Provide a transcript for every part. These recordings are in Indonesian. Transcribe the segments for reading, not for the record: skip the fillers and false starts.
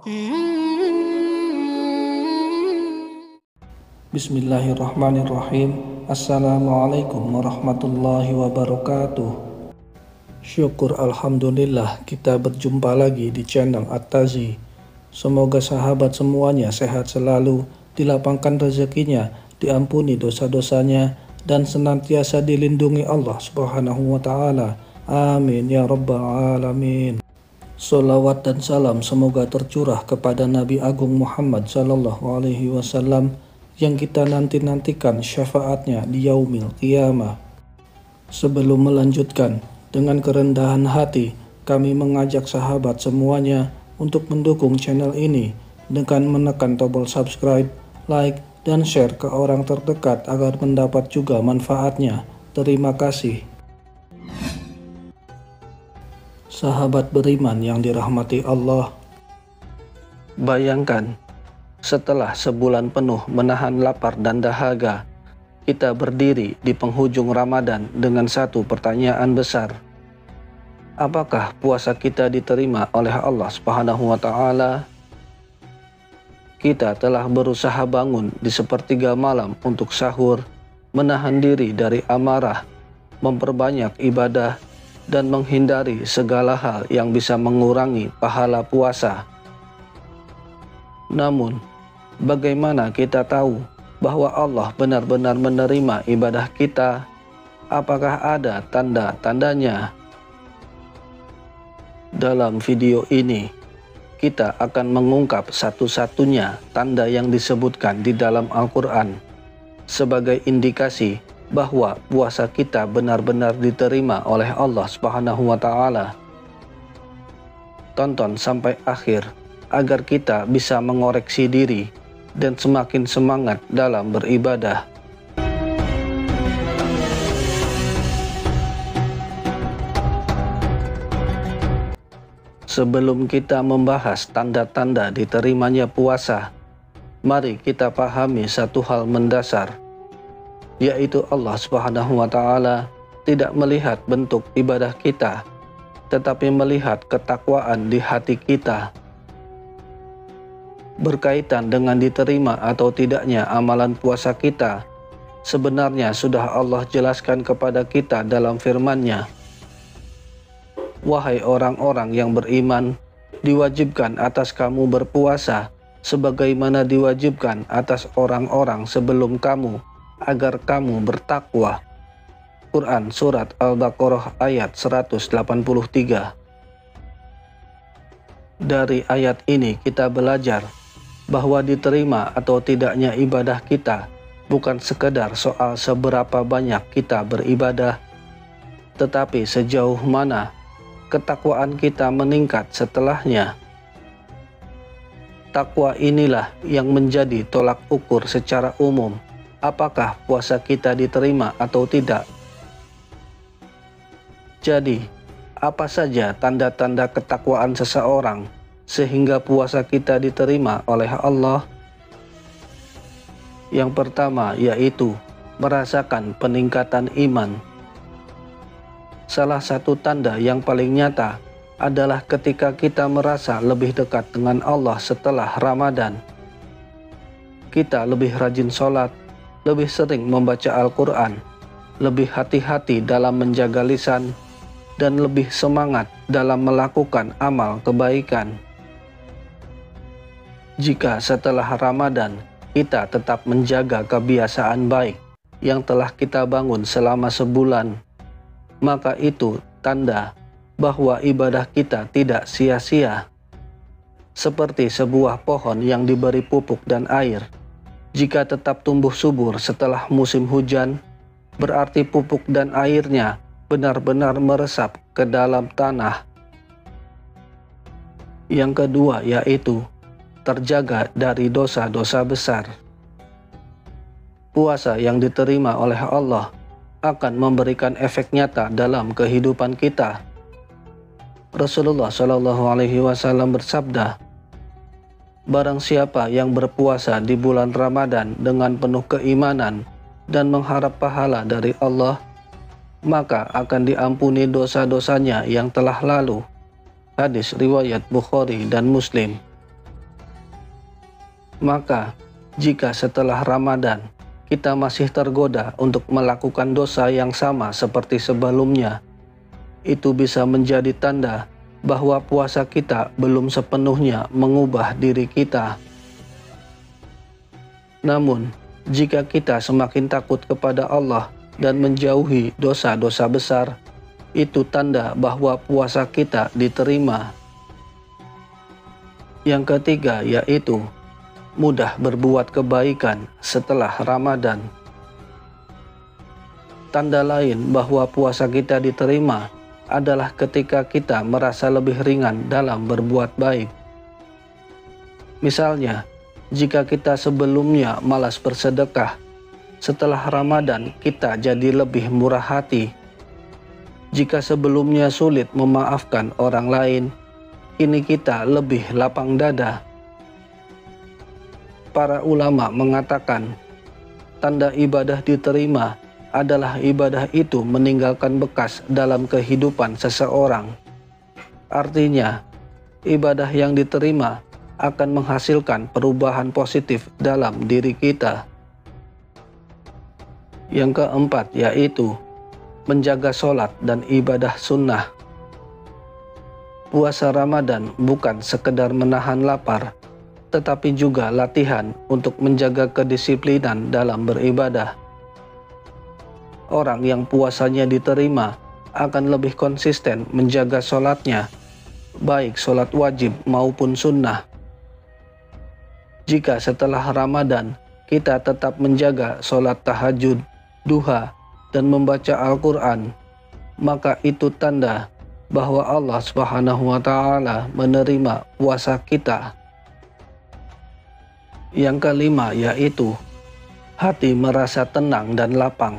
Bismillahirrahmanirrahim. Assalamualaikum warahmatullahi wabarakatuh. Syukur alhamdulillah kita berjumpa lagi di channel At-Tazi. Semoga sahabat semuanya sehat selalu, dilapangkan rezekinya, diampuni dosa-dosanya, dan senantiasa dilindungi Allah Subhanahu wa Ta'ala. Amin ya Rabbal Alamin. Salawat dan salam semoga tercurah kepada Nabi Agung Muhammad Sallallahu Alaihi Wasallam yang kita nanti-nantikan syafaatnya di yaumil qiyamah. Sebelum melanjutkan, dengan kerendahan hati kami mengajak sahabat semuanya untuk mendukung channel ini dengan menekan tombol subscribe, like, dan share ke orang terdekat agar mendapat juga manfaatnya. Terima kasih. Sahabat beriman yang dirahmati Allah, bayangkan setelah sebulan penuh menahan lapar dan dahaga, kita berdiri di penghujung Ramadan dengan satu pertanyaan besar. Apakah puasa kita diterima oleh Allah Subhanahu wa Ta'ala? Kita telah berusaha bangun di sepertiga malam untuk sahur, menahan diri dari amarah, memperbanyak ibadah, dan menghindari segala hal yang bisa mengurangi pahala puasa. Namun, bagaimana kita tahu bahwa Allah benar-benar menerima ibadah kita? Apakah ada tanda-tandanya? Dalam video ini, kita akan mengungkap satu-satunya tanda yang disebutkan di dalam Al-Quran sebagai indikasi bahwa puasa kita benar-benar diterima oleh Allah Subhanahu wa Ta'ala. Tonton sampai akhir agar kita bisa mengoreksi diri dan semakin semangat dalam beribadah. Sebelum kita membahas tanda-tanda diterimanya puasa, mari kita pahami satu hal mendasar, yaitu Allah Subhanahu wa Ta'ala tidak melihat bentuk ibadah kita, tetapi melihat ketakwaan di hati kita. Berkaitan dengan diterima atau tidaknya amalan puasa kita, sebenarnya sudah Allah jelaskan kepada kita dalam firman-Nya. Wahai orang-orang yang beriman, diwajibkan atas kamu berpuasa, sebagaimana diwajibkan atas orang-orang sebelum kamu, agar kamu bertakwa. Quran Surat Al-Baqarah ayat 183. Dari ayat ini kita belajar bahwa diterima atau tidaknya ibadah kita bukan sekedar soal seberapa banyak kita beribadah, tetapi sejauh mana ketakwaan kita meningkat setelahnya. Takwa inilah yang menjadi tolak ukur secara umum apakah puasa kita diterima atau tidak. Jadi, apa saja tanda-tanda ketakwaan seseorang sehingga puasa kita diterima oleh Allah? Yang pertama yaitu merasakan peningkatan iman. Salah satu tanda yang paling nyata adalah ketika kita merasa lebih dekat dengan Allah setelah Ramadan. Kita lebih rajin sholat, lebih sering membaca Al-Quran, lebih hati-hati dalam menjaga lisan, dan lebih semangat dalam melakukan amal kebaikan. Jika setelah Ramadan kita tetap menjaga kebiasaan baik yang telah kita bangun selama sebulan, maka itu tanda bahwa ibadah kita tidak sia-sia. Seperti sebuah pohon yang diberi pupuk dan air, jika tetap tumbuh subur setelah musim hujan, berarti pupuk dan airnya benar-benar meresap ke dalam tanah. Yang kedua yaitu terjaga dari dosa-dosa besar. Puasa yang diterima oleh Allah akan memberikan efek nyata dalam kehidupan kita. Rasulullah Shallallahu Alaihi Wasallam bersabda, barang siapa yang berpuasa di bulan Ramadan dengan penuh keimanan dan mengharap pahala dari Allah, maka akan diampuni dosa-dosanya yang telah lalu. Hadis riwayat Bukhari dan Muslim. Maka, jika setelah Ramadan kita masih tergoda untuk melakukan dosa yang sama seperti sebelumnya, itu bisa menjadi tanda bahwa puasa kita belum sepenuhnya mengubah diri kita. Namun, jika kita semakin takut kepada Allah dan menjauhi dosa-dosa besar, itu tanda bahwa puasa kita diterima. Yang ketiga yaitu mudah berbuat kebaikan setelah Ramadan. Tanda lain bahwa puasa kita diterima adalah ketika kita merasa lebih ringan dalam berbuat baik. Misalnya, jika kita sebelumnya malas bersedekah, setelah Ramadan kita jadi lebih murah hati. Jika sebelumnya sulit memaafkan orang lain, kini kita lebih lapang dada. Para ulama mengatakan, tanda ibadah diterima adalah ibadah itu meninggalkan bekas dalam kehidupan seseorang. Artinya, ibadah yang diterima akan menghasilkan perubahan positif dalam diri kita. Yang keempat yaitu menjaga sholat dan ibadah sunnah. Puasa Ramadan bukan sekedar menahan lapar, tetapi juga latihan untuk menjaga kedisiplinan dalam beribadah. Orang yang puasanya diterima akan lebih konsisten menjaga sholatnya, baik sholat wajib maupun sunnah. Jika setelah Ramadan kita tetap menjaga sholat tahajud, duha, dan membaca Al-Quran, maka itu tanda bahwa Allah Subhanahu wa Ta'ala menerima puasa kita. Yang kelima yaitu hati merasa tenang dan lapang.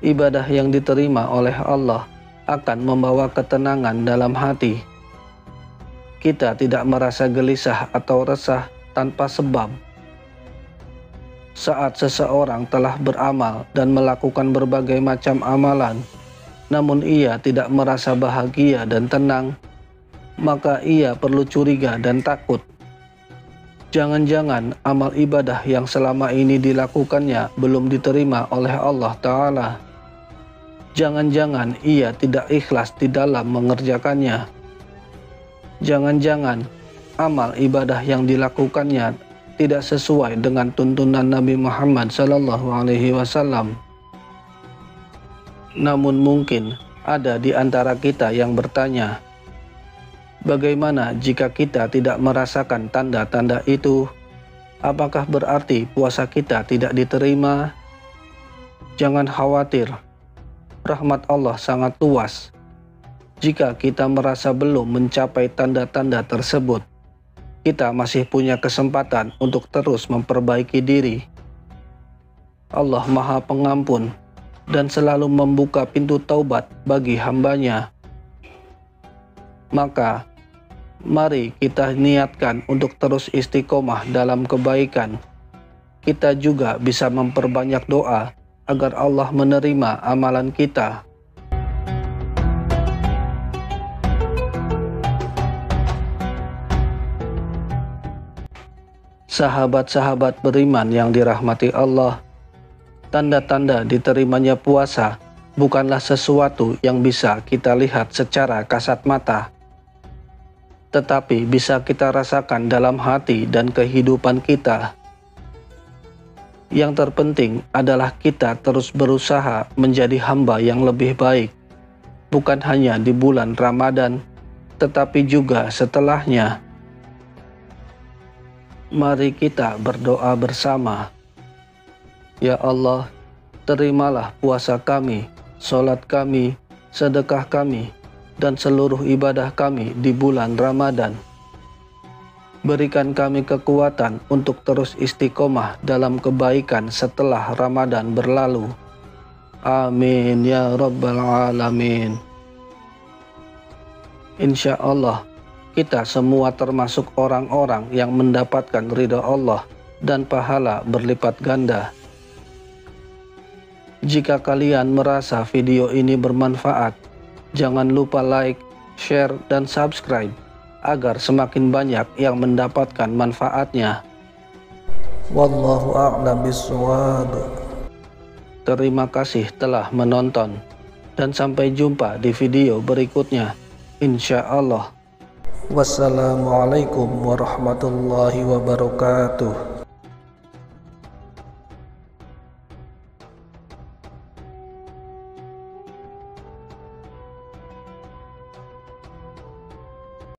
Ibadah yang diterima oleh Allah akan membawa ketenangan dalam hati. Kita tidak merasa gelisah atau resah tanpa sebab. Saat seseorang telah beramal dan melakukan berbagai macam amalan, namun ia tidak merasa bahagia dan tenang, maka ia perlu curiga dan takut. Jangan-jangan amal ibadah yang selama ini dilakukannya belum diterima oleh Allah Ta'ala. Jangan-jangan ia tidak ikhlas di dalam mengerjakannya. Jangan-jangan amal ibadah yang dilakukannya tidak sesuai dengan tuntunan Nabi Muhammad SAW. Namun mungkin ada di antara kita yang bertanya, bagaimana jika kita tidak merasakan tanda-tanda itu? Apakah berarti puasa kita tidak diterima? Jangan khawatir, rahmat Allah sangat luas. Jika kita merasa belum mencapai tanda-tanda tersebut, kita masih punya kesempatan untuk terus memperbaiki diri. Allah Maha Pengampun dan selalu membuka pintu taubat bagi hambanya. Maka, mari kita niatkan untuk terus istiqomah dalam kebaikan. Kita juga bisa memperbanyak doa agar Allah menerima amalan kita. Sahabat-sahabat beriman yang dirahmati Allah, tanda-tanda diterimanya puasa bukanlah sesuatu yang bisa kita lihat secara kasat mata, tetapi bisa kita rasakan dalam hati dan kehidupan kita. Yang terpenting adalah kita terus berusaha menjadi hamba yang lebih baik, bukan hanya di bulan Ramadan, tetapi juga setelahnya. Mari kita berdoa bersama. Ya Allah, terimalah puasa kami, sholat kami, sedekah kami, dan seluruh ibadah kami di bulan Ramadan. Berikan kami kekuatan untuk terus istiqomah dalam kebaikan setelah Ramadan berlalu. Amin ya Rabbal Alamin. Insya Allah, kita semua termasuk orang-orang yang mendapatkan ridha Allah dan pahala berlipat ganda. Jika kalian merasa video ini bermanfaat, jangan lupa like, share, dan subscribe agar semakin banyak yang mendapatkan manfaatnya. Wallahu a'lam bishawab. Terima kasih telah menonton, dan sampai jumpa di video berikutnya, insya Allah. Wassalamualaikum warahmatullahi wabarakatuh.